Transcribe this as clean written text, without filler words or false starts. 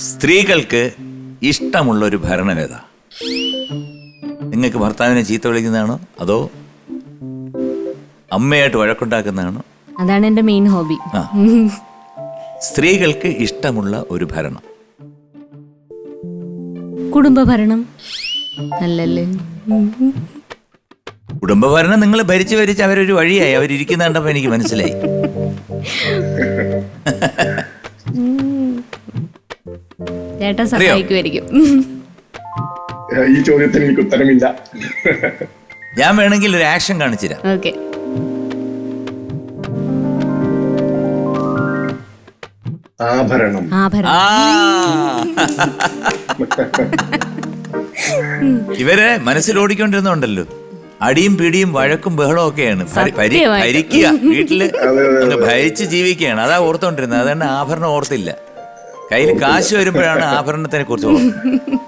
സ്ത്രീകൾക്ക് ഇഷ്ടമുള്ള ഒരു ഭരണം ഏതാ? നിങ്ങൾക്ക് ഭർത്താവിനെ ചീത്ത വിളിക്കുന്നതാണോ അതോ അമ്മയായിട്ട് വഴക്കുണ്ടാക്കുന്നതാണോ? അതാണ് എന്റെ മെയിൻ ഹോബി. ആ. സ്ത്രീകൾക്ക് ഇഷ്ടമുള്ള ഒരു ഭരണം. കുടുംബഭരണം അല്ലല്ലേ? കുടുംബഭരണം നിങ്ങൾ ഭരിച്ച് ഭരിച്ച് അവരൊരു വഴിയായി, അവരിയ്ക്കുന്ന കണ്ടപ്പോൾ എനിക്ക് മനസ്സിലായി. ചേട്ടാ സഹായിക്കുമായിരിക്കും. ഈ ചോദ്യത്തിന് എനിക്ക് ഉത്തരമില്ല. ഞാൻ വേണമെങ്കിൽ ഒരു ആക്ഷൻ കാണിച്ചുതരാം. ഓക്കെ. ആഭരണം. ആഭരണം. ആ. ഇവര് മനസ്സിൽ ഓടിക്കൊണ്ടിരുന്നുണ്ടല്ലോ, അടിയും പിടിയും വഴക്കും ബഹളവും ഒക്കെയാണ്. ഭരിക്കുക, വീട്ടില് അങ്ങ് ഭരിച്ച് ജീവിക്കുകയാണ്. അതാ ഓർത്തോണ്ടിരുന്നത്. അതുകൊണ്ട് ആഭരണം ഓർത്തില്ല. കയ്യിൽ കാശ് വരുമ്പോഴാണ് ആഭരണത്തിനെ കുറിച്ച് ഓർക്കുന്നത്.